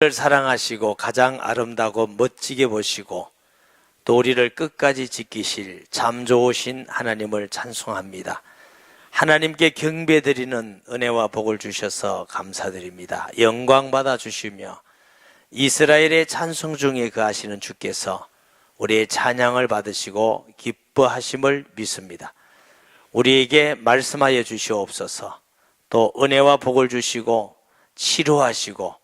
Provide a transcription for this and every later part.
우리를 사랑하시고 가장 아름다고 멋지게 보시고 또 우리를 끝까지 지키실 참 좋으신 하나님을 찬송합니다. 하나님께 경배드리는 은혜와 복을 주셔서 감사드립니다. 영광 받아 주시며 이스라엘의 찬송 중에 거하시는 주께서 우리의 찬양을 받으시고 기뻐하심을 믿습니다. 우리에게 말씀하여 주시옵소서. 또 은혜와 복을 주시고 치료하시고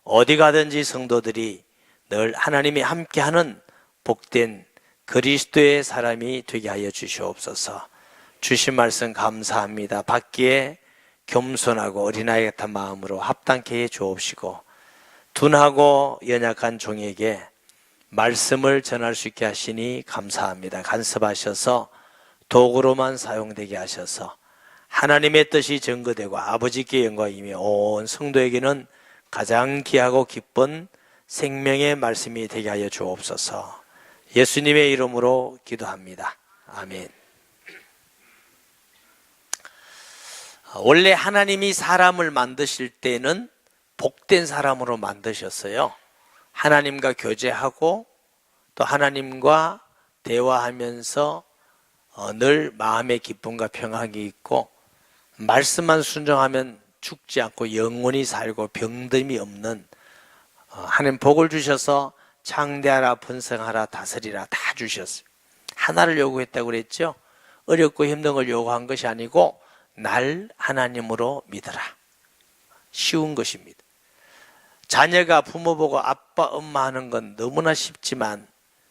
어디 가든지 성도들이 늘 하나님이 함께하는 복된 그리스도의 사람이 되게 하여 주시옵소서. 주신 말씀 감사합니다. 받기에 겸손하고 어린아이 같은 마음으로 합당케 해 주옵시고 둔하고 연약한 종에게 말씀을 전할 수 있게 하시니 감사합니다. 간섭하셔서 도구로만 사용되게 하셔서 하나님의 뜻이 증거되고 아버지께 영광이며 온 성도에게는 가장 귀하고 기쁜 생명의 말씀이 되게 하여 주옵소서. 예수님의 이름으로 기도합니다. 아멘. 원래 하나님이 사람을 만드실 때는 복된 사람으로 만드셨어요. 하나님과 교제하고 또 하나님과 대화하면서 늘 마음의 기쁨과 평안이 있고 말씀만 순종하면 죽지 않고 영원히 살고 병듦이 없는 하나님 복을 주셔서 창대하라 번성하라 다스리라 다 주셨어요. 하나를 요구했다고 그랬죠. 어렵고 힘든 걸 요구한 것이 아니고 날 하나님으로 믿어라. 쉬운 것입니다. 자녀가 부모 보고 아빠 엄마 하는 건 너무나 쉽지만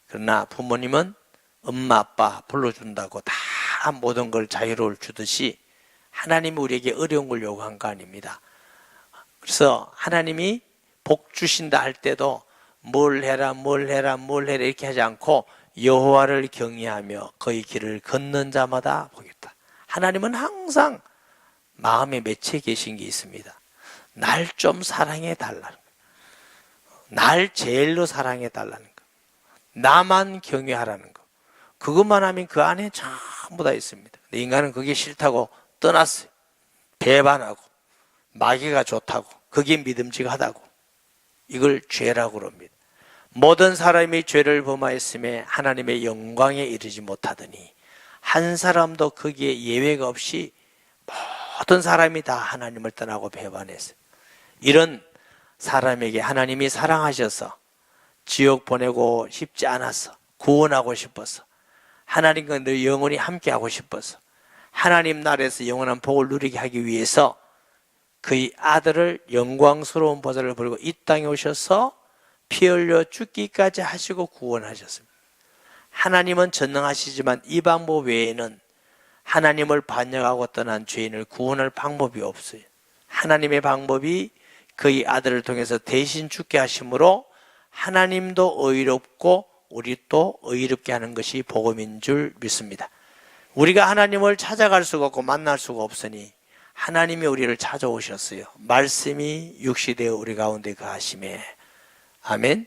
그러나 부모님은 엄마 아빠 불러준다고 다 모든 걸 자유를 주듯이 하나님이 우리에게 어려운 걸 요구한 거 아닙니다. 그래서 하나님이 복 주신다 할 때도 뭘 해라 이렇게 하지 않고 여호와를 경외하며 그의 길을 걷는 자마다 복이 있다. 하나님은 항상 마음에 맺혀 계신 게 있습니다. 날 좀 사랑해 달라는 거예요. 날 제일로 사랑해 달라는 거. 나만 경외하라는 거. 그것만 하면 그 안에 전부 다 있습니다. 근데 인간은 그게 싫다고 떠났어요. 배반하고 마귀가 좋다고 그게 믿음직하다고 이걸 죄라고 그럽니다. 모든 사람이 죄를 범하였음에 하나님의 영광에 이르지 못하더니 한 사람도 거기에 예외가 없이 모든 사람이 다 하나님을 떠나고 배반했어요. 이런 사람에게 하나님이 사랑하셔서 지옥 보내고 싶지 않아서 구원하고 싶어서 하나님과 늘 영원히 함께하고 싶어서 하나님 나라에서 영원한 복을 누리게 하기 위해서 그의 아들을 영광스러운 보좌를 버리고 이 땅에 오셔서 피 흘려 죽기까지 하시고 구원하셨습니다. 하나님은 전능하시지만 이 방법 외에는 하나님을 반역하고 떠난 죄인을 구원할 방법이 없어요. 하나님의 방법이 그의 아들을 통해서 대신 죽게 하심으로 하나님도 의롭고 우리 또 의롭게 하는 것이 복음인 줄 믿습니다. 우리가 하나님을 찾아갈 수가 없고 만날 수가 없으니 하나님이 우리를 찾아오셨어요. 말씀이 육시되어 우리 가운데 거하심에 아멘.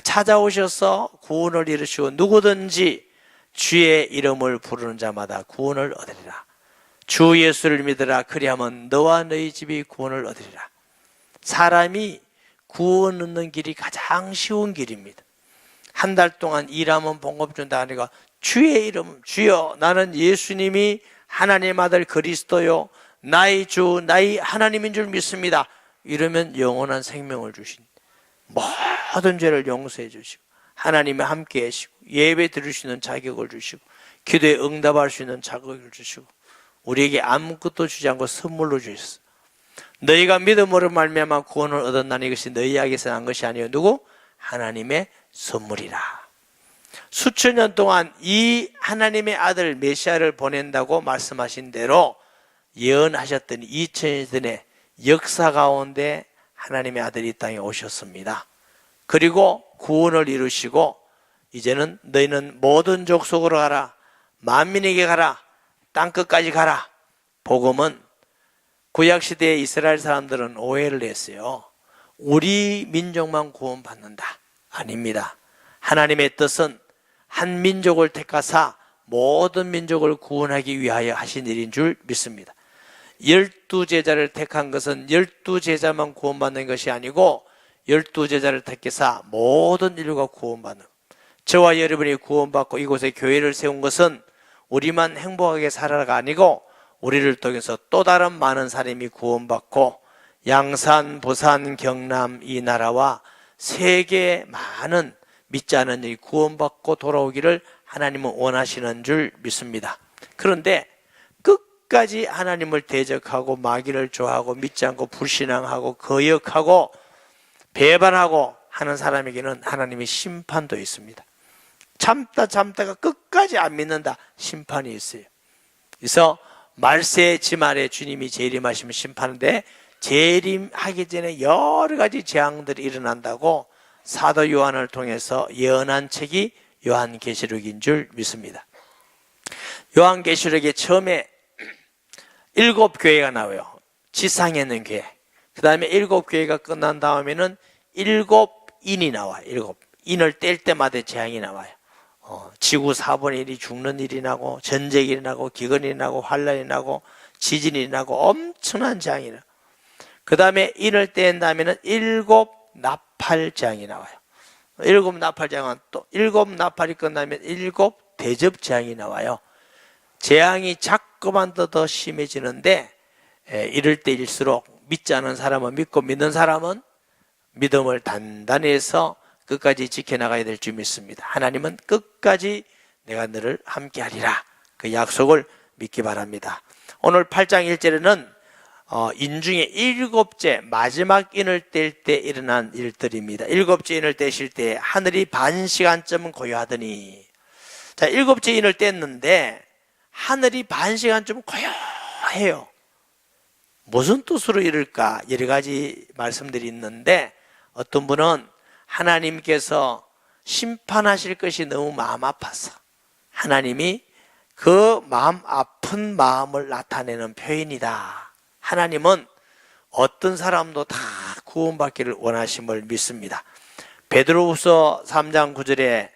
찾아오셔서 구원을 이루시고 누구든지 주의 이름을 부르는 자마다 구원을 얻으리라. 주 예수를 믿으라. 그리하면 너와 너희 집이 구원을 얻으리라. 사람이 구원 얻는 길이 가장 쉬운 길입니다. 한 달 동안 일하면 봉급 준다 하니까 주의 이름 주여 나는 예수님이 하나님 아들 그리스도요 나의 주 나의 하나님인 줄 믿습니다. 이러면 영원한 생명을 주신 모든 죄를 용서해 주시고 하나님과 함께 하시고 예배 드릴 수 있는 자격을 주시고 기도에 응답할 수 있는 자격을 주시고 우리에게 아무것도 주지 않고 선물로 주셨어. 너희가 믿음으로 말미암아 구원을 얻었나니 이것이 너희에게서 난 것이 아니요 누구? 하나님의 선물이라. 수천 년 동안 이 하나님의 아들 메시아를 보낸다고 말씀하신 대로 예언하셨더니 2000년 전에 역사 가운데 하나님의 아들이 이 땅에 오셨습니다. 그리고 구원을 이루시고 이제는 너희는 모든 족속으로 가라. 만민에게 가라. 땅끝까지 가라. 복음은 구약시대의 이스라엘 사람들은 오해를 했어요. 우리 민족만 구원받는다. 아닙니다. 하나님의 뜻은 한 민족을 택하사 모든 민족을 구원하기 위하여 하신 일인 줄 믿습니다. 12제자를 택한 것은 12제자만 구원받는 것이 아니고 12제자를 택해서 모든 인류가 구원받는, 저와 여러분이 구원받고 이곳에 교회를 세운 것은 우리만 행복하게 살아가 아니고 우리를 통해서 또 다른 많은 사람이 구원받고 양산, 부산, 경남 이 나라와 세계 많은 믿지 않은 이 구원받고 돌아오기를 하나님은 원하시는 줄 믿습니다. 그런데 끝까지 하나님을 대적하고 마귀를 좋아하고 믿지 않고 불신앙하고 거역하고 배반하고 하는 사람에게는 하나님의 심판도 있습니다. 참다가 끝까지 안 믿는다, 심판이 있어요. 그래서 말세 지말에 주님이 재림하시면 심판인데, 재림하기 전에 여러 가지 재앙들이 일어난다고 사도 요한을 통해서 예언한 책이 요한계시록인 줄 믿습니다. 요한계시록에 처음에 7교회가 나와요. 지상에 있는 교회. 그 다음에 7교회가 끝난 다음에는 7인이 나와요. 7인을 뗄 때마다 재앙이 나와요. 지구 4분의 1이 죽는 일이 나고, 전쟁이 나고, 기근이 나고, 환란이 나고, 지진이 나고, 엄청난 재앙이 나고, 그 다음에 인을 뗀 다음에는 7 나팔 재앙이 나와요. 7 나팔 재앙은 또 7 나팔이 끝나면 7 대접 재앙이 나와요. 재앙이 자꾸만 더 심해지는데, 이럴 때일수록 믿지 않은 사람은 믿고 믿는 사람은 믿음을 단단히 해서 끝까지 지켜나가야 될 줄 믿습니다. 하나님은 끝까지 내가 너를 함께하리라, 그 약속을 믿기 바랍니다. 오늘 8장 1절에는 인중의 7째 마지막 인을 뗄 때 일어난 일들입니다. 7째 인을 떼실 때 하늘이 반 시간쯤 고요하더니, 자, 7째 인을 뗐는데 하늘이 반 시간쯤 고요해요. 무슨 뜻으로 이럴까? 여러 가지 말씀들이 있는데, 어떤 분은 하나님께서 심판하실 것이 너무 마음 아파서 하나님이 그 마음 아픈 마음을 나타내는 표현이다. 하나님은 어떤 사람도 다 구원받기를 원하심을 믿습니다. 베드로후서 3장 9절에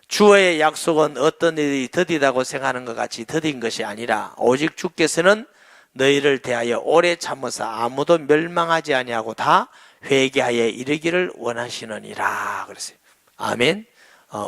주의 약속은 어떤 일이 더디다고 생각하는 것 같이 더딘 것이 아니라 오직 주께서는 너희를 대하여 오래 참으사 아무도 멸망하지 아니하고 다 회개하여 이르기를 원하시느니라 그랬어요. 아멘.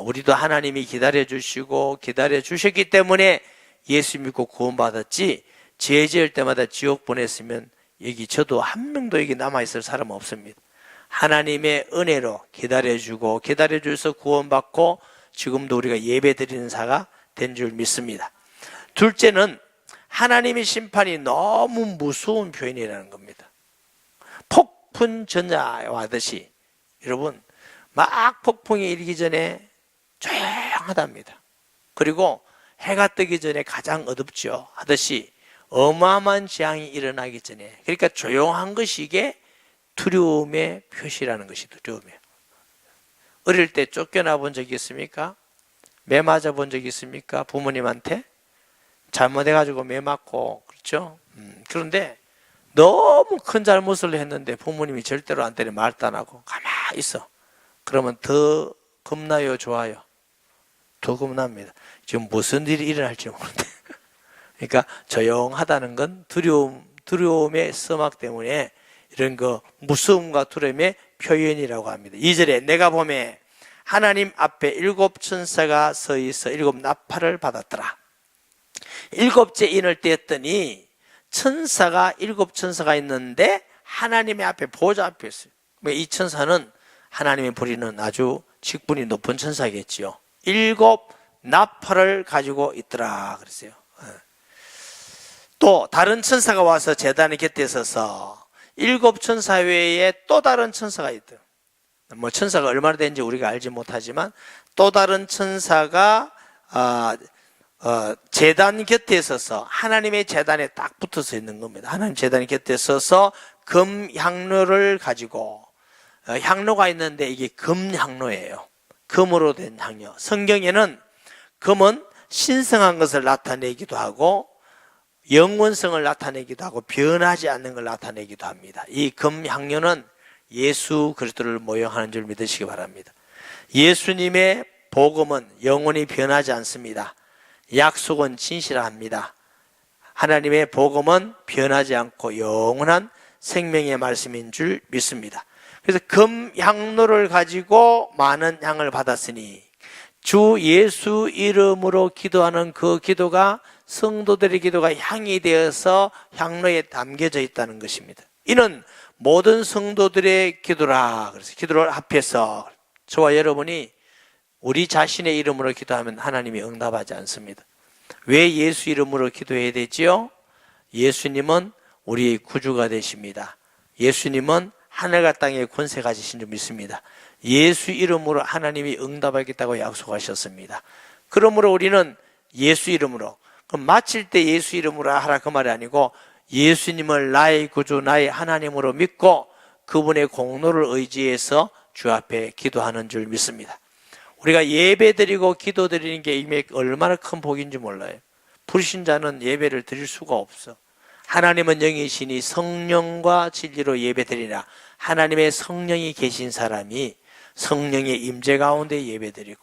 우리도 하나님이 기다려주시고 기다려주셨기 때문에 예수 믿고 구원받았지, 죄 지을 때마다 지옥 보냈으면 여기 저도 한 명도 여기 남아있을 사람 없습니다. 하나님의 은혜로 기다려주고 기다려줘서 구원받고 지금도 우리가 예배드리는 자가 된 줄 믿습니다. 둘째는 하나님의 심판이 너무 무서운 표현이라는 겁니다. 폭풍 전야와 하듯이, 여러분, 막 폭풍이 일기 전에 조용하답니다. 그리고 해가 뜨기 전에 가장 어둡죠 하듯이 어마어마한 재앙이 일어나기 전에, 그러니까 조용한 것이 이게 두려움의 표시라는 것이 두려움이에요. 어릴 때 쫓겨나 본 적이 있습니까? 매 맞아 본 적이 있습니까? 부모님한테 잘못해가지고 매 맞고, 그렇죠? 그런데 너무 큰 잘못을 했는데 부모님이 절대로 안 때려 말도 안 하고 가만히 있어. 그러면 더 겁나요, 좋아요? 더 겁납니다. 지금 무슨 일이 일어날지 모르는데. 그러니까 조용하다는 건 두려움의 서막 때문에 이런 거 무서움과 두려움의 표현이라고 합니다. 2절에 내가 보매 하나님 앞에 7 천사가 서 있어 7 나팔을 받았더라. 7째 인을 떼었더니 천사가 7 천사가 있는데 하나님의 앞에 보좌 앞에 있어요. 이 천사는 하나님의 부리는 아주 직분이 높은 천사겠지요. 7 나팔을 가지고 있더라 그랬어요. 또 다른 천사가 와서 제단 곁에 서서 7 천사 외에 또 다른 천사가 있대요. 뭐 천사가 얼마나 되는지 우리가 알지 못하지만 또 다른 천사가 제단 곁에 서서 하나님의 제단에 딱 붙어서 있는 겁니다. 하나님 제단 곁에 서서 금 향로를 가지고, 향로가 있는데 이게 금 향로예요. 금으로 된 향료. 성경에는 금은 신성한 것을 나타내기도 하고 영원성을 나타내기도 하고 변하지 않는 걸 나타내기도 합니다. 이 금 향료는 예수 그리스도를 모형하는 줄 믿으시기 바랍니다. 예수님의 복음은 영원히 변하지 않습니다. 약속은 진실합니다. 하나님의 복음은 변하지 않고 영원한 생명의 말씀인 줄 믿습니다. 그래서 금향로를 가지고 많은 향을 받았으니 주 예수 이름으로 기도하는 그 기도가 성도들의 기도가 향이 되어서 향로에 담겨져 있다는 것입니다. 이는 모든 성도들의 기도라. 그래서 기도를 합해서 저와 여러분이 우리 자신의 이름으로 기도하면 하나님이 응답하지 않습니다. 왜 예수 이름으로 기도해야 되지요? 예수님은 우리의 구주가 되십니다. 예수님은 하늘과 땅의 권세 가지신 줄 믿습니다. 예수 이름으로 하나님이 응답하겠다고 약속하셨습니다. 그러므로 우리는 예수 이름으로, 그럼 마칠 때 예수 이름으로 하라 그 말이 아니고 예수님을 나의 구주, 나의 하나님으로 믿고 그분의 공로를 의지해서 주 앞에 기도하는 줄 믿습니다. 우리가 예배 드리고 기도 드리는 게 이미 얼마나 큰 복인지 몰라요. 불신자는 예배를 드릴 수가 없어. 하나님은 영이시니 성령과 진리로 예배 드리라. 하나님의 성령이 계신 사람이 성령의 임재 가운데 예배 드리고,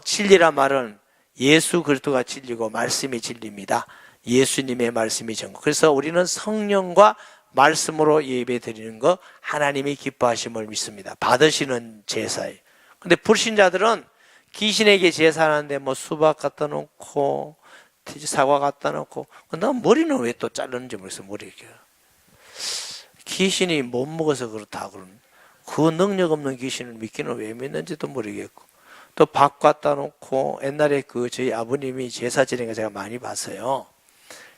진리란 말은 예수 그리스도가 진리고 말씀이 진리입니다. 예수님의 말씀이 전부. 그래서 우리는 성령과 말씀으로 예배 드리는 거 하나님이 기뻐하심을 믿습니다. 받으시는 제사예요. 근데 불신자들은 귀신에게 제사하는데 뭐 수박 갖다 놓고 사과 갖다 놓고, 난 머리는 왜 또 자르는지 모르겠어. 머리가 귀신이 못 먹어서 그렇다 그러는, 그 능력 없는 귀신을 믿기는 왜 믿는지도 모르겠고, 또 밥 갖다 놓고, 옛날에 저희 아버님이 제사 지내는 거 제가 많이 봤어요.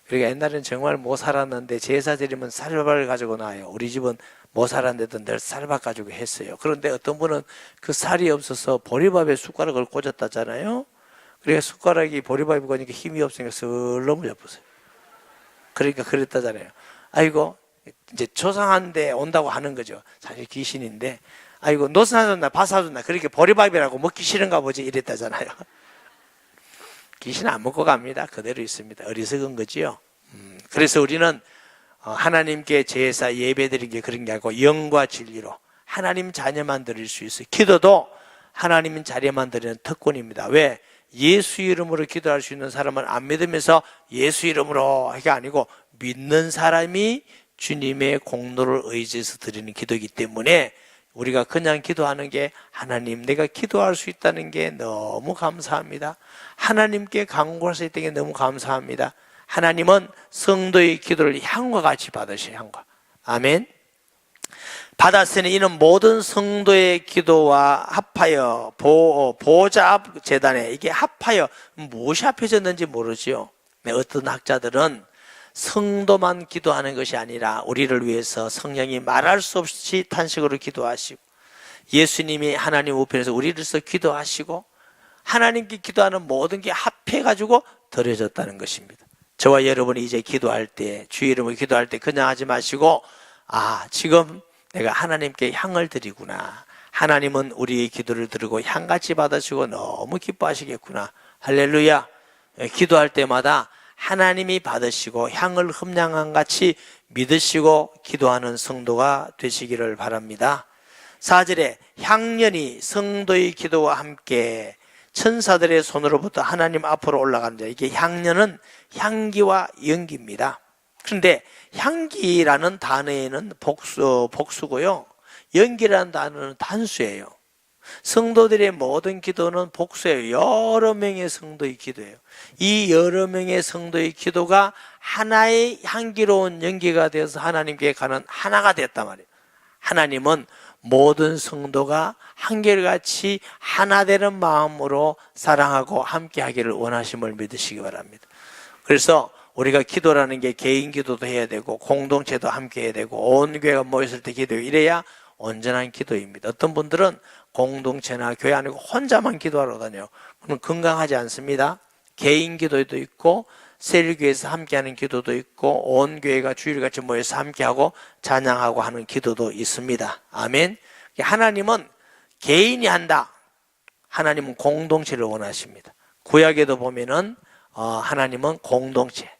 그러니까 옛날에는 정말 못 살았는데 제사 드리면 쌀밥을 가지고 나와요. 우리 집은 못 살았는데도 늘 쌀밥 가지고 했어요. 그런데 어떤 분은 그 쌀이 없어서 보리밥에 숟가락을 꽂았다잖아요. 그러니까 숟가락이 보리밥이 거니까 힘이 없으니까 슬 넘어져버렸어요. 그러니까 그랬다잖아요. 아이고, 이제 조상한테 온다고 하는 거죠. 사실 귀신인데, 아이고, 노 사줬나, 밥 사줬나, 그렇게 보리밥이라고 먹기 싫은가 보지, 이랬다잖아요. 귀신 안 먹고 갑니다. 그대로 있습니다. 어리석은 거지요. 그래서 우리는 하나님께 제사 예배 드리는 게 그런 게 아니고 영과 진리로 하나님 자녀만 드릴 수 있어요. 기도도 하나님 자녀만 드리는 특권입니다. 왜? 예수 이름으로 기도할 수 있는 사람은 안 믿으면서 예수 이름으로 이게 아니고 믿는 사람이 주님의 공로를 의지해서 드리는 기도이기 때문에 우리가 그냥 기도하는 게, 하나님 내가 기도할 수 있다는 게 너무 감사합니다. 하나님께 간구할 수 있다는 게 너무 감사합니다. 하나님은 성도의 기도를 향과 같이 받으셔요. 향과. 아멘. 받았으니 이는 모든 성도의 기도와 합하여 보호자 앞 제단에, 이게 합하여 무엇이 합해졌는지 모르지요. 어떤 학자들은 성도만 기도하는 것이 아니라 우리를 위해서 성령이 말할 수 없이 탄식으로 기도하시고, 예수님이 하나님 우편에서 우리를 위해서 기도하시고, 하나님께 기도하는 모든 게 합해가지고 드려졌다는 것입니다. 저와 여러분이 이제 기도할 때, 주의 이름으로 기도할 때 그냥 하지 마시고, 지금 내가 하나님께 향을 드리구나, 하나님은 우리의 기도를 들으고 향같이 받으시고 너무 기뻐하시겠구나, 할렐루야. 기도할 때마다 하나님이 받으시고 향을 흠량한 같이 믿으시고 기도하는 성도가 되시기를 바랍니다. 4절에 향년이 성도의 기도와 함께 천사들의 손으로부터 하나님 앞으로 올라가는데, 이게 향년은 향기와 연기입니다. 그런데 향기라는 단어에는 복수고요, 연기라는 단어는 단수예요. 성도들의 모든 기도는 복수예요. 여러 명의 성도의 기도예요. 이 여러 명의 성도의 기도가 하나의 향기로운 연기가 되어서 하나님께 가는 하나가 됐단 말이에요. 하나님은 모든 성도가 한결같이 하나 되는 마음으로 사랑하고 함께 하기를 원하심을 믿으시기 바랍니다. 그래서 우리가 기도라는 게 개인 기도도 해야 되고 공동체도 함께 해야 되고 온 교회가 모였을 때 기도해요. 이래야 온전한 기도입니다. 어떤 분들은 공동체나 교회 아니고 혼자만 기도하러 다녀요. 그럼 건강하지 않습니다. 개인 기도도 있고 셀교회에서 함께하는 기도도 있고 온 교회가 주일같이 모여서 함께하고 찬양하고 하는 기도도 있습니다. 아멘. 하나님은 개인이 한다. 하나님은 공동체를 원하십니다. 구약에도 보면은 하나님은 공동체,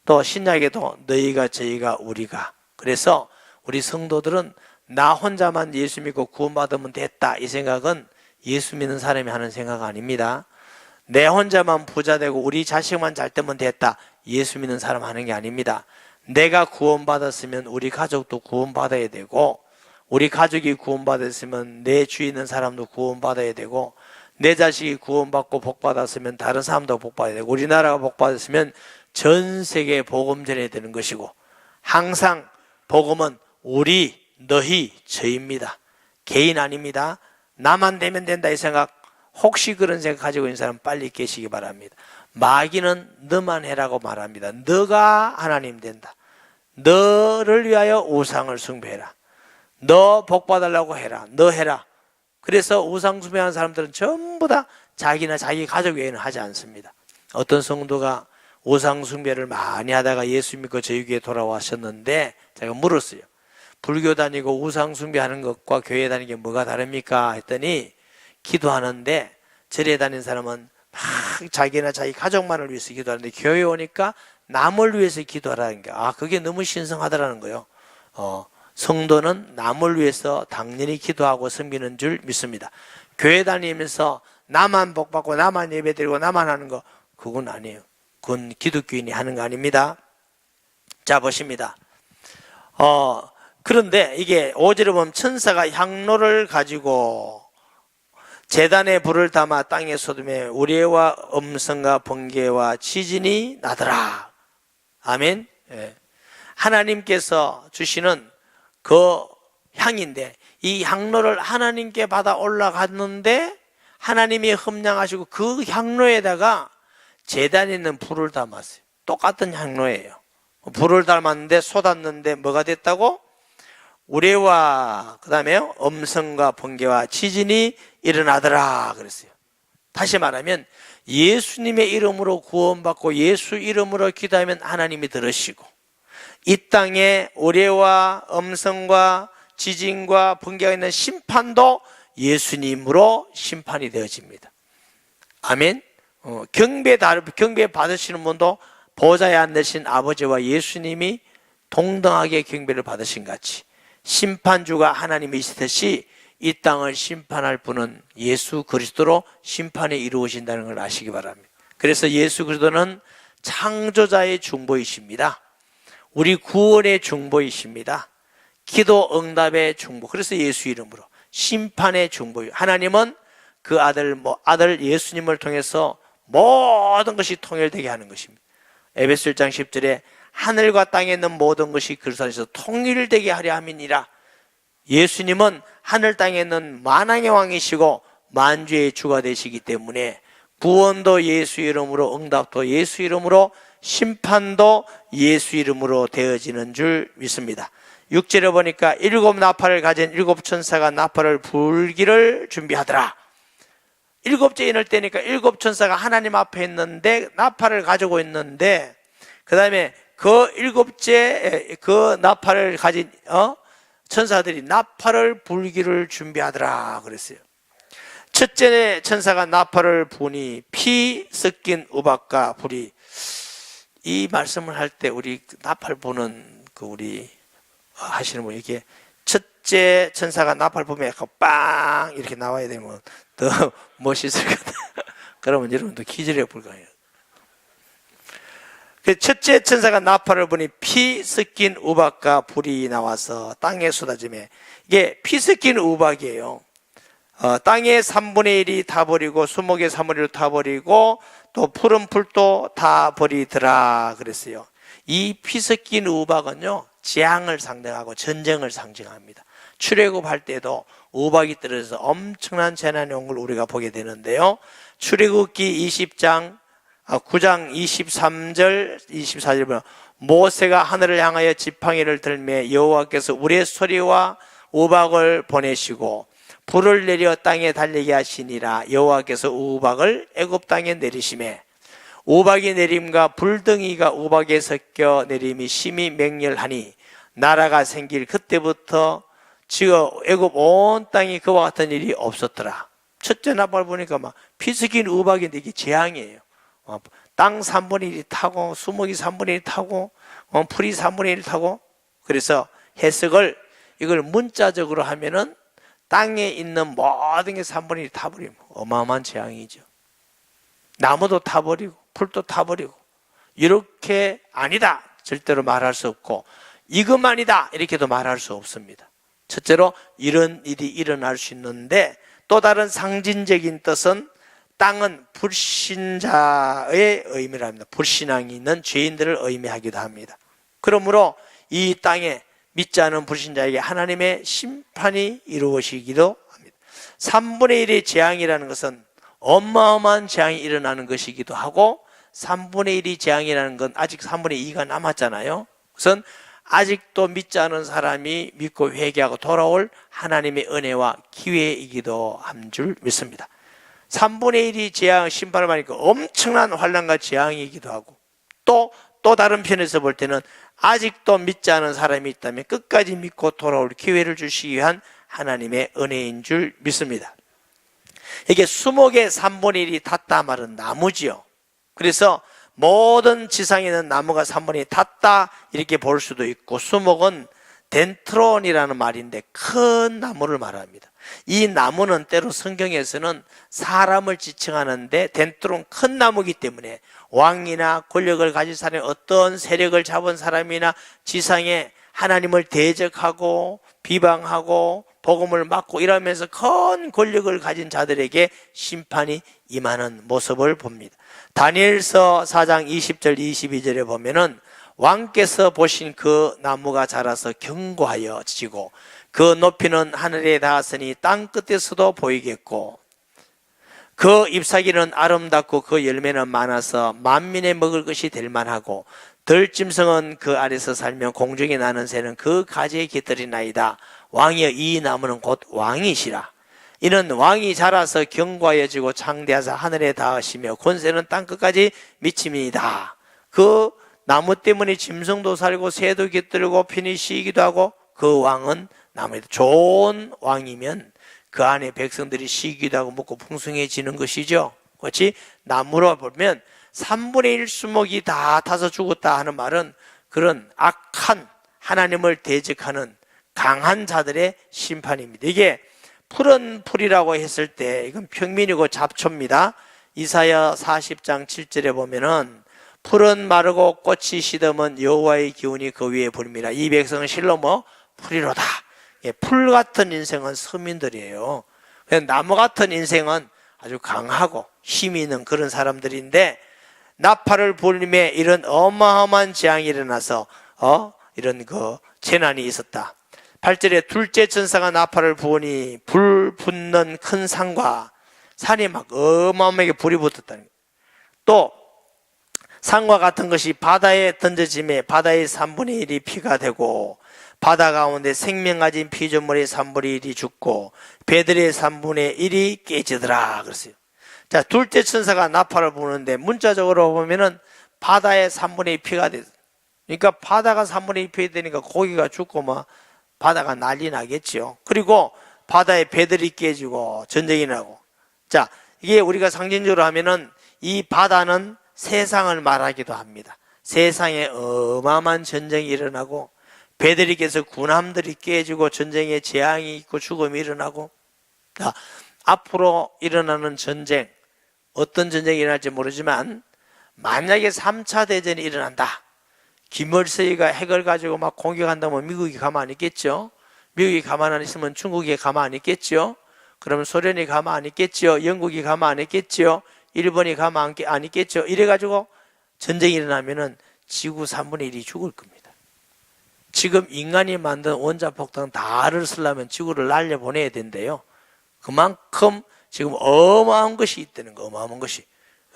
또 신약에도 너희가 저희가 우리가. 그래서 우리 성도들은 나 혼자만 예수 믿고 구원받으면 됐다, 이 생각은 예수 믿는 사람이 하는 생각 아닙니다. 내 혼자만 부자 되고 우리 자식만 잘 되면 됐다, 예수 믿는 사람 하는 게 아닙니다. 내가 구원받았으면 우리 가족도 구원받아야 되고, 우리 가족이 구원받았으면 내 주위에 있는 사람도 구원받아야 되고, 내 자식이 구원받고 복받았으면 다른 사람도 복받아야 되고, 우리나라가 복받았으면 전 세계에 복음 전해야 되는 것이고, 항상 복음은 우리, 너희, 저입니다. 개인 아닙니다. 나만 되면 된다 이 생각, 혹시 그런 생각 가지고 있는 사람 빨리 깨시기 바랍니다. 마귀는 너만 해라고 말합니다. 너가 하나님 된다. 너를 위하여 우상을 숭배해라. 너 복받으려고 해라. 너 해라. 그래서 우상 숭배하는 사람들은 전부 다 자기나 자기 가족 외에는 하지 않습니다. 어떤 성도가 우상 숭배를 많이 하다가 예수 믿고 저희 교회에 돌아왔었는데, 제가 물었어요. 불교 다니고 우상 숭배하는 것과 교회 다니는 게 뭐가 다릅니까? 했더니, 기도하는데 절에 다니는 사람은 막 자기나 자기 가족만을 위해서 기도하는데, 교회 오니까 남을 위해서 기도하라는 게, 그게 너무 신성하더라는 거예요. 성도는 남을 위해서 당연히 기도하고 섬기는 줄 믿습니다. 교회 다니면서 나만 복받고 나만 예배드리고 나만 하는 거, 그건 아니에요. 그건 기독교인이 하는 거 아닙니다. 자, 보십니다. 그런데 이게 5절에 보면 천사가 향로를 가지고 제단에 불을 담아 땅에 쏟음에 우레와 음성과 번개와 지진이 나더라. 아멘. 예. 하나님께서 주시는 그 향인데, 이 향로를 하나님께 받아 올라갔는데 하나님이 흠량하시고 그 향로에다가 제단에 있는 불을 담았어요. 똑같은 향로예요. 불을 담았는데 쏟았는데 뭐가 됐다고? 우레와 그 다음에 음성과 번개와 지진이 일어나더라 그랬어요. 다시 말하면 예수님의 이름으로 구원받고 예수 이름으로 기도하면 하나님이 들으시고, 이 땅에 우레와 음성과 지진과 번개가 있는 심판도 예수님으로 심판이 되어집니다. 아멘. 경배 받으시는 분도 보좌에 앉으신 아버지와 예수님이 동등하게 경배를 받으신 같이 심판주가 하나님이시듯이 이 땅을 심판할 분은 예수 그리스도로 심판이 이루어진다는 걸 아시기 바랍니다. 그래서 예수 그리스도는 창조자의 중보이십니다. 우리 구원의 중보이십니다. 기도 응답의 중보. 그래서 예수 이름으로 심판의 중보. 하나님은 그 아들 예수님을 통해서 모든 것이 통일되게 하는 것입니다. 에베소 1장 10절에 하늘과 땅에 있는 모든 것이 그리스도 안에서 통일되게 하려 함이니라. 예수님은 하늘 땅에 있는 만왕의 왕이시고 만주의 주가 되시기 때문에 구원도 예수 이름으로, 응답도 예수 이름으로, 심판도 예수 이름으로 되어지는 줄 믿습니다. 6절에 보니까 7 나팔을 가진 7 천사가 나팔을 불기를 준비하더라. 7째 인을 때니까 7 천사가 하나님 앞에 있는데 나팔을 가지고 있는데, 그 다음에 그 7째 그 나팔을 가진 천사들이 나팔을 불기를 준비하더라 그랬어요. 첫째 천사가 나팔을 부니 피 섞인 우박과 불이, 이 말씀을 할 때 우리 나팔 부는 우리 하시는 분, 이렇게 첫째 천사가 나팔 부면 약간 빵 이렇게 나와야 되면 더 멋있을 것 같아요. 그러면 여러분도 기절해 불가해요. 첫째 천사가 나팔을 부니 피 섞인 우박과 불이 나와서 땅에 쏟아지매, 이게 피 섞인 우박이에요. 땅의 3분의 1이 다 버리고 수목의 3분의 1을 다 버리고 또 푸른 풀도 다 버리더라 그랬어요. 이 피 섞인 우박은요, 재앙을 상징하고 전쟁을 상징합니다. 출애굽할 때도 우박이 떨어져서 엄청난 재난이 온 걸 우리가 보게 되는데요. 출애굽기 9장 23절 24절 보면, 모세가 하늘을 향하여 지팡이를 들매 여호와께서 우레 소리와 우박을 보내시고 불을 내려 땅에 달리게 하시니라. 여호와께서 우박을 애굽 땅에 내리시매 우박이 내림과 불덩이가 우박에 섞여 내림이 심히 맹렬하니 나라가 생길 그때부터 지금 애굽 온 땅이 그와 같은 일이 없었더라. 첫째 나팔 보니까 막 피 섞인 우박인데 이게 재앙이에요. 땅 3분의 1이 타고 수목이 3분의 1이 타고 풀이 3분의 1이 타고. 그래서 해석을 이걸 문자적으로 하면은 땅에 있는 모든 게 3분의 1이 타버리면 어마어마한 재앙이죠. 나무도 타버리고 풀도 타버리고. 이렇게 아니다 절대로 말할 수 없고, 이것만이다 이렇게도 말할 수 없습니다. 첫째로 이런 일이 일어날 수 있는데, 또 다른 상징적인 뜻은 땅은 불신자의 의미를 합니다. 불신앙이 있는 죄인들을 의미하기도 합니다. 그러므로 이 땅에 믿지 않은 불신자에게 하나님의 심판이 이루어지기도 합니다. 3분의 1의 재앙이라는 것은 어마어마한 재앙이 일어나는 것이기도 하고, 3분의 1이 재앙이라는 건 아직 3분의 2가 남았잖아요. 그것은 아직도 믿지 않은 사람이 믿고 회개하고 돌아올 하나님의 은혜와 기회이기도 한 줄 믿습니다. 3분의 1이 재앙, 심판을 받으니까 엄청난 환난과 재앙이기도 하고, 또 다른 편에서 볼 때는 아직도 믿지 않은 사람이 있다면 끝까지 믿고 돌아올 기회를 주시기 위한 하나님의 은혜인 줄 믿습니다. 이게 수목의 3분의 1이 탔다 말은 나무지요. 그래서 모든 지상에 있는 나무가 3분의 1이 탔다 이렇게 볼 수도 있고, 수목은 덴트론이라는 말인데 큰 나무를 말합니다. 이 나무는 때로 성경에서는 사람을 지칭하는데, 덴트론 큰 나무이기 때문에 왕이나 권력을 가진 사람이, 어떤 세력을 잡은 사람이나 지상에 하나님을 대적하고 비방하고 복음을 막고 이러면서 큰 권력을 가진 자들에게 심판이 임하는 모습을 봅니다. 다니엘서 4장 20절 22절에 보면은 왕께서 보신 그 나무가 자라서 견고하여 지고 그 높이는 하늘에 닿았으니 땅 끝에서도 보이겠고, 그 잎사귀는 아름답고 그 열매는 많아서 만민의 먹을 것이 될 만하고, 들짐승은 그 아래서 살며 공중에 나는 새는 그 가지에 깃들이나이다. 왕이여, 이 나무는 곧 왕이시라. 이는 왕이 자라서 견고하여지고 창대하사 하늘에 닿으시며 권세는 땅끝까지 미침이다. 그 나무 때문에 짐승도 살고 새도 깃들고 핀이 쉬기도 하고, 그 왕은 나무에도 좋은 왕이면 그 안에 백성들이 쉬기도 하고 먹고 풍성해지는 것이죠. 그렇지? 나무로 보면 3분의 1 수목이 다 타서 죽었다 하는 말은 그런 악한 하나님을 대적하는 강한 자들의 심판입니다. 이게 푸른 풀이라고 했을 때 이건 평민이고 잡초입니다. 이사야 40장 7절에 보면은 풀은 마르고 꽃이 시듬은 여호와의 기운이 그 위에 부립니다. 이 백성은 실로 풀이로다. 풀 같은 인생은 서민들이에요. 나무 같은 인생은 아주 강하고 힘이 있는 그런 사람들인데, 나팔을 불림에 이런 어마어마한 재앙이 일어나서 이런 그 재난이 있었다. 8절에 둘째 천사가 나팔을 부으니 불 붙는 큰 산과 산이 막 어마어마하게 불이 붙었다는 거예요. 또 산과 같은 것이 바다에 던져짐에 바다의 3분의 1이 피가 되고, 바다 가운데 생명 가진 피조물의 3분의 1이 죽고 배들의 3분의 1이 깨지더라 그랬어요. 자, 둘째 천사가 나팔을 부는데 문자적으로 보면은 바다의 3분의 1 피가 돼. 그러니까 바다가 3분의 1 피 되니까 고기가 죽고 바다가 난리 나겠죠. 그리고 바다에 배들이 깨지고 전쟁이 나고. 자, 이게 우리가 상징적으로 하면은 이 바다는 세상을 말하기도 합니다. 세상에 어마어마한 전쟁이 일어나고 배들이 깨서 군함들이 깨지고 전쟁에 재앙이 있고 죽음이 일어나고. 자, 앞으로 일어나는 전쟁, 어떤 전쟁이 일어날지 모르지만 만약에 3차 대전이 일어난다. 김일성이가 핵을 가지고 막 공격한다면 미국이 가만히 있겠죠. 미국이 가만히 안 있으면 중국이 가만히 있겠죠. 그러면 소련이 가만히 있겠죠. 영국이 가만히 있겠죠. 일본이 가만히 안 있겠죠. 이래가지고 전쟁이 일어나면은 지구 3분의 1이 죽을 겁니다. 지금 인간이 만든 원자폭탄 다를 쓰려면 지구를 날려보내야 된대요. 그만큼 지금 어마어마한 것이 있다는 거, 어마어마한 것이.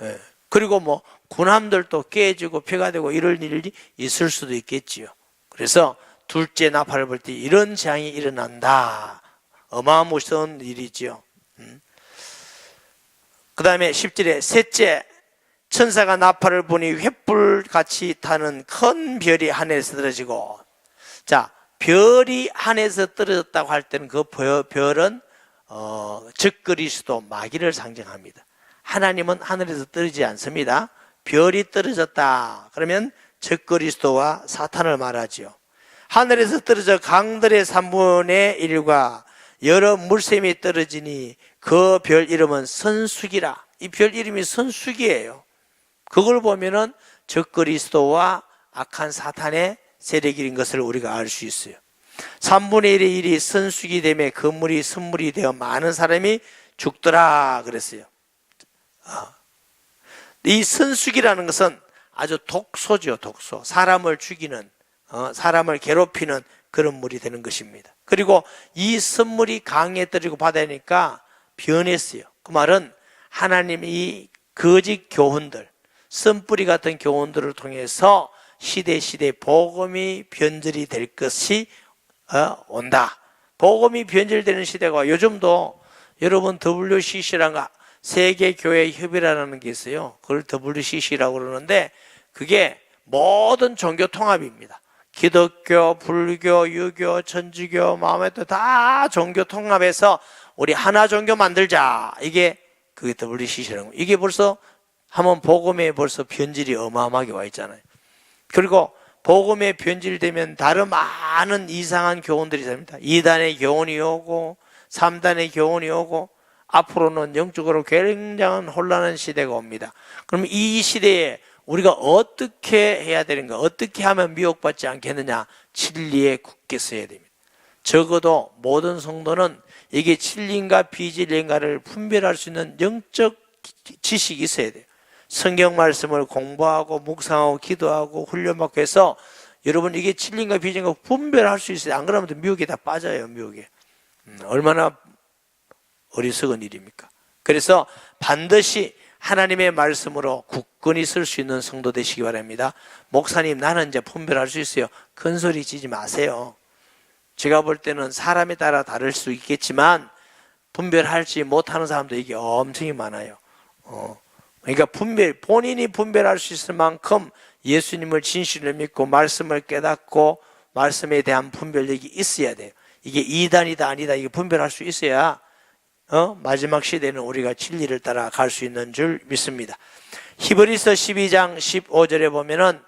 예. 그리고 군함들도 깨지고 피가 되고 이럴 일이 있을 수도 있겠지요. 그래서 둘째 나팔을 불 때 이런 재앙이 일어난다. 어마무시한 일이지요. 그 다음에 10절에 셋째 천사가 나팔을 부니 횃불같이 타는 큰 별이 하늘에서 떨어지고. 자, 별이 하늘에서 떨어졌다고 할 때는 그 별은 적그리스도 마귀를 상징합니다. 하나님은 하늘에서 떨어지지 않습니다. 별이 떨어졌다 그러면 적그리스도와 사탄을 말하지요. 하늘에서 떨어져 강들의 3분의 1과 여러 물샘이 떨어지니 그 별 이름은 선수기라. 이 별 이름이 선수기예요. 그걸 보면은 적그리스도와 악한 사탄의 세력인 것을 우리가 알 수 있어요. 3분의 1의 일이 선수기 되며 그 물이 선물이 되어 많은 사람이 죽더라 그랬어요. 이 선수기라는 것은 아주 독소죠, 독소. 사람을 죽이는, 사람을 괴롭히는 그런 물이 되는 것입니다. 그리고 이 선물이 강에 떨어지고 바다니까 변했어요. 그 말은 하나님이 이 거짓 교훈들, 선뿌리 같은 교훈들을 통해서 시대 복음이 변절이 될 것이 온다. 복음이 변절되는 시대가 요즘도 여러분 WCC라는 세계교회협의라는 게 있어요. 그걸 WCC라고 그러는데 그게 모든 종교 통합입니다. 기독교, 불교, 유교, 천주교, 마음에도 다 종교 통합해서 우리 하나 종교 만들자. 이게 그게 WCC라는 거예요. 이게 벌써 한번 복음에 벌써 변질이 어마어마하게 와 있잖아요. 그리고 복음에 변질되면 다른 많은 이상한 교훈들이 있습니다. 2단의 교훈이 오고 3단의 교훈이 오고 앞으로는 영적으로 굉장한 혼란한 시대가 옵니다. 그럼 이 시대에 우리가 어떻게 해야 되는가? 어떻게 하면 미혹받지 않겠느냐? 진리에 굳게 서야 됩니다. 적어도 모든 성도는 이게 진리인가 비진리인가를 분별할 수 있는 영적 지식이 있어야 돼요. 성경 말씀을 공부하고 묵상하고 기도하고 훈련받고 해서 여러분 이게 진리인가 비진리인가 분별할 수 있어요. 안 그러면 미혹에 다 빠져요. 미혹에. 얼마나 어리석은 일입니까? 그래서 반드시 하나님의 말씀으로 굳건히 설 수 있는 성도 되시기 바랍니다. 목사님 나는 이제 분별할 수 있어요. 큰 소리 치지 마세요. 제가 볼 때는 사람에 따라 다를 수 있겠지만 분별하지 못하는 사람도 이게 엄청 많아요. 그러니까 본인이 분별할 수 있을 만큼 예수님을 진실로 믿고 말씀을 깨닫고 말씀에 대한 분별력이 있어야 돼요. 이게 이단이다 아니다 이게 분별할 수 있어야 마지막 시대는 우리가 진리를 따라 갈 수 있는 줄 믿습니다. 히브리서 12장 15절에 보면은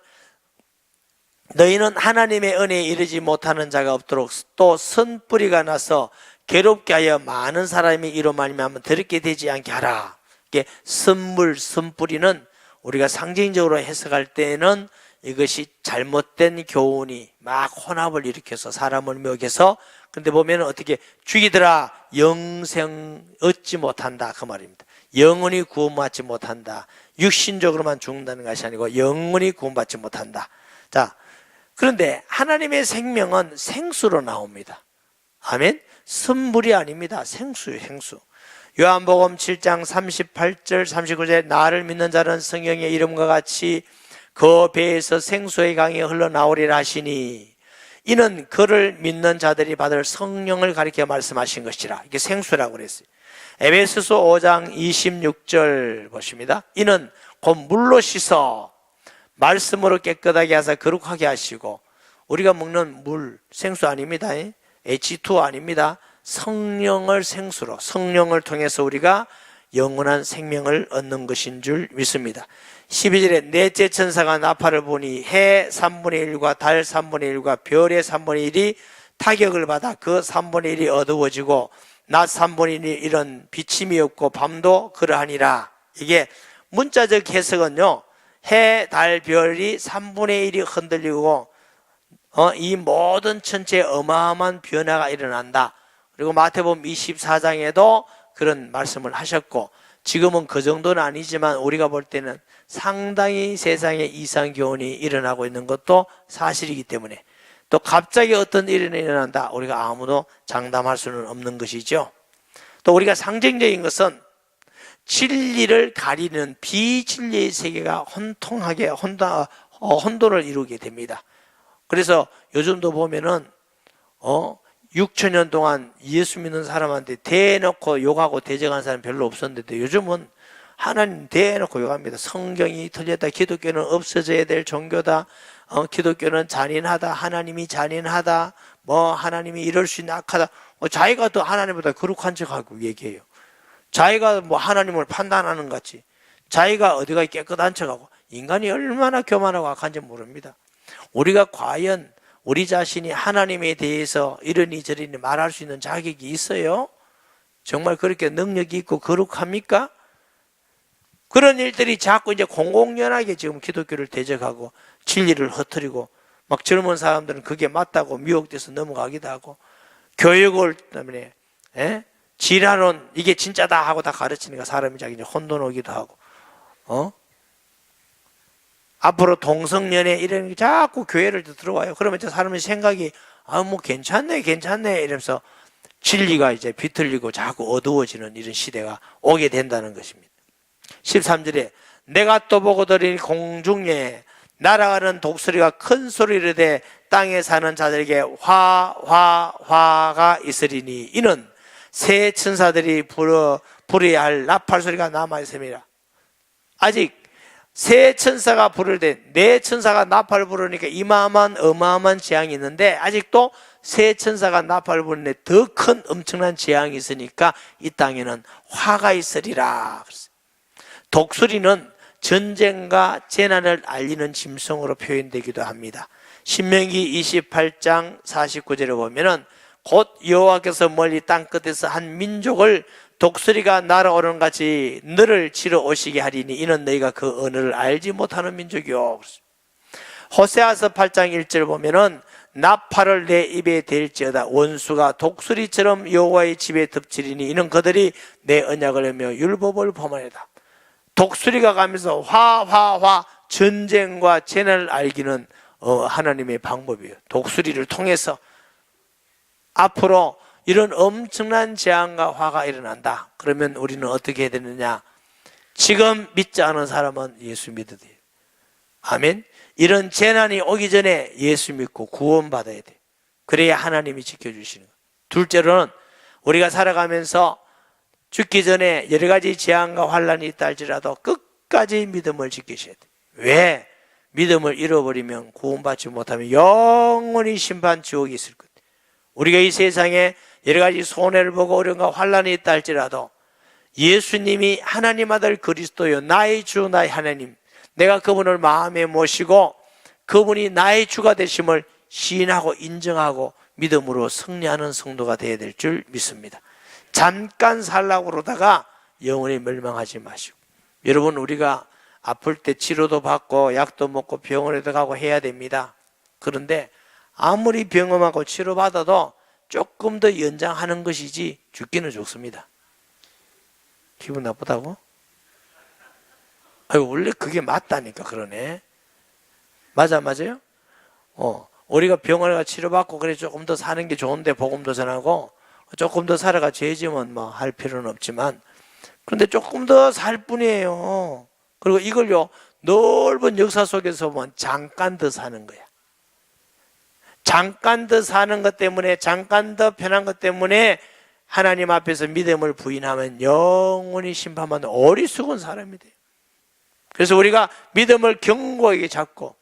너희는 하나님의 은혜에 이르지 못하는 자가 없도록 또 선뿌리가 나서 괴롭게 하여 많은 사람이 이로 말미암아 더럽게 되지 않게 하라. 이게 선뿌리는 우리가 상징적으로 해석할 때는 이것이 잘못된 교훈이 막 혼합을 일으켜서 사람을 미혹해서 근데 보면 어떻게 죽이더라 영생 얻지 못한다 그 말입니다. 영원히 구원받지 못한다. 육신적으로만 죽는다는 것이 아니고 영원히 구원받지 못한다. 자, 그런데 하나님의 생명은 생수로 나옵니다. 아멘. 선물이 아닙니다. 생수예요, 생수. 요한복음 7장 38절 39절에 나를 믿는 자는 성령의 이름과 같이 그 배에서 생수의 강이 흘러나오리라 하시니 이는 그를 믿는 자들이 받을 성령을 가리켜 말씀하신 것이라. 이게 생수라고 그랬어요. 에베소서 5장 26절 보십니다. 이는 곧 물로 씻어 말씀으로 깨끗하게 하사 거룩하게 하시고 우리가 먹는 물 생수 아닙니다. H2O 아닙니다. 성령을 생수로 성령을 통해서 우리가 영원한 생명을 얻는 것인 줄 믿습니다. 12절에 넷째 천사가 나팔을 보니 해 3분의 1과 달 3분의 1과 별의 3분의 1이 타격을 받아 그 3분의 1이 어두워지고 낮 3분의 1은 비침이 없고 밤도 그러하니라. 이게 문자적 해석은요, 해, 달, 별이 3분의 1이 흔들리고 이 모든 천체에 어마어마한 변화가 일어난다. 그리고 마태복음 24장에도 그런 말씀을 하셨고 지금은 그 정도는 아니지만 우리가 볼 때는 상당히 세상에 이상 교훈이 일어나고 있는 것도 사실이기 때문에 또 갑자기 어떤 일이 일어난다 우리가 아무도 장담할 수는 없는 것이죠. 또 우리가 상징적인 것은 진리를 가리는 비진리의 세계가 혼통하게 혼돈을 이루게 됩니다. 그래서 요즘도 보면은 6,000년 동안 예수 믿는 사람한테 대놓고 욕하고 대적한 사람 별로 없었는데 요즘은 하나님 대놓고 욕합니다. 성경이 틀렸다. 기독교는 없어져야 될 종교다. 기독교는 잔인하다. 하나님이 잔인하다. 하나님이 이럴 수 있는 악하다. 자기가 더 하나님보다 거룩한 척하고 얘기해요. 자기가 하나님을 판단하는 것 같이 자기가 어디가 깨끗한 척하고 인간이 얼마나 교만하고 악한지 모릅니다. 우리가 과연 우리 자신이 하나님에 대해서 이러니 저러니 말할 수 있는 자격이 있어요? 정말 그렇게 능력이 있고 거룩합니까? 그런 일들이 자꾸 이제 공공연하게 지금 기독교를 대적하고 진리를 흐트리고 막 젊은 사람들은 그게 맞다고 미혹돼서 넘어가기도 하고, 교육을 때문에 지라론 이게 진짜다 하고 다 가르치니까 사람이 자기 이제 혼돈 오기도 하고, 앞으로 동성연애 이런 게 자꾸 교회를 들어와요. 그러면 이제 사람의 생각이 뭐 괜찮네 이러면서 진리가 이제 비틀리고 자꾸 어두워지는 이런 시대가 오게 된다는 것입니다. 13절에 내가 또 보고 들으니 공중에 날아가는 독수리가 큰 소리를 대 땅에 사는 자들에게 화가 있으리니 이는 새 천사들이 부르야 할 나팔 소리가 남아있습니다. 아직 새 천사가 부를 때 네 천사가 나팔을 부르니까 이마만 어마어마한 재앙이 있는데, 아직도 새 천사가 나팔을 부르는데 더 큰 엄청난 재앙이 있으니까 이 땅에는 화가 있으리라. 독수리는 전쟁과 재난을 알리는 짐승으로 표현되기도 합니다. 신명기 28장 49절에 보면은 곧 여호와께서 멀리 땅끝에서 한 민족을 독수리가 날아오는 같이 너를 치러 오시게 하리니 이는 너희가 그 언어를 알지 못하는 민족이요. 호세아서 8장 1절 보면은 나팔을 내 입에 댈지어다 원수가 독수리처럼 여호와의 집에 덮치리니 이는 그들이 내 언약을 하며 율법을 범하리다. 독수리가 가면서 화 전쟁과 재난을 알기는 하나님의 방법이에요. 독수리를 통해서 앞으로 이런 엄청난 재앙과 화가 일어난다. 그러면 우리는 어떻게 해야 되느냐? 지금 믿지 않은 사람은 예수 믿어야 돼요. 아멘. 이런 재난이 오기 전에 예수 믿고 구원받아야 돼. 그래야 하나님이 지켜주시는 거예요. 둘째로는 우리가 살아가면서 죽기 전에 여러 가지 재앙과 환란이 있다 할지라도 끝까지 믿음을 지키셔야 돼요. 왜? 믿음을 잃어버리면 구원받지 못하면 영원히 심판 지옥이 있을 거예요. 우리가 이 세상에 여러 가지 손해를 보고 어려움과 환란이 있다 할지라도 예수님이 하나님 아들 그리스도요 나의 주 나의 하나님, 내가 그분을 마음에 모시고 그분이 나의 주가 되심을 시인하고 인정하고 믿음으로 승리하는 성도가 되어야 될 줄 믿습니다. 잠깐 살라고 그러다가 영원히 멸망하지 마시고, 여러분 우리가 아플 때 치료도 받고 약도 먹고 병원에도 가고 해야 됩니다. 그런데 아무리 병험하고 치료받아도 조금 더 연장하는 것이지 죽기는 죽습니다. 기분 나쁘다고? 원래 그게 맞다니까. 그러네. 맞아요? 우리가 병원에 가 치료받고 그래 조금 더 사는 게 좋은데 복음도 전하고 조금 더 살아가 죄지면 뭐 할 필요는 없지만, 그런데 조금 더 살 뿐이에요. 그리고 이걸요 넓은 역사 속에서 보면 잠깐 더 사는 거야. 잠깐 더 사는 것 때문에, 잠깐 더 편한 것 때문에 하나님 앞에서 믿음을 부인하면 영원히 심판받는 어리석은 사람이 돼요. 그래서 우리가 믿음을 견고하게 잡고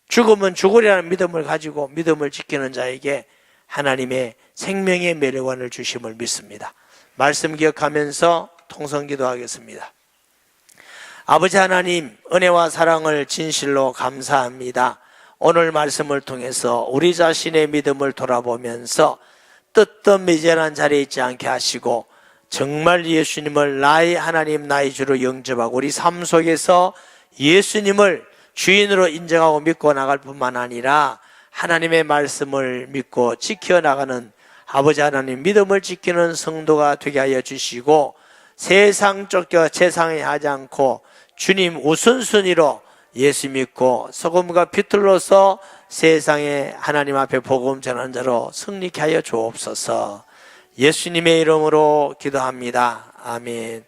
죽으면 죽으리라는 믿음을 가지고 믿음을 지키는 자에게 하나님의 생명의 멸관을 주심을 믿습니다. 말씀 기억하면서 통성기도 하겠습니다. 아버지 하나님, 은혜와 사랑을 진실로 감사합니다. 오늘 말씀을 통해서 우리 자신의 믿음을 돌아보면서 뜨뜻미전한 자리에 있지 않게 하시고 정말 예수님을 나의 하나님 나의 주로 영접하고 우리 삶 속에서 예수님을 주인으로 인정하고 믿고 나갈 뿐만 아니라 하나님의 말씀을 믿고 지켜나가는 아버지 하나님 믿음을 지키는 성도가 되게 하여 주시고, 세상 쫓겨 세상에 하지 않고 주님 우선순위로 예수 믿고 소금과 빛으로서 세상에 하나님 앞에 복음 전하는 자로 승리케 하여 주옵소서. 예수님의 이름으로 기도합니다. 아멘.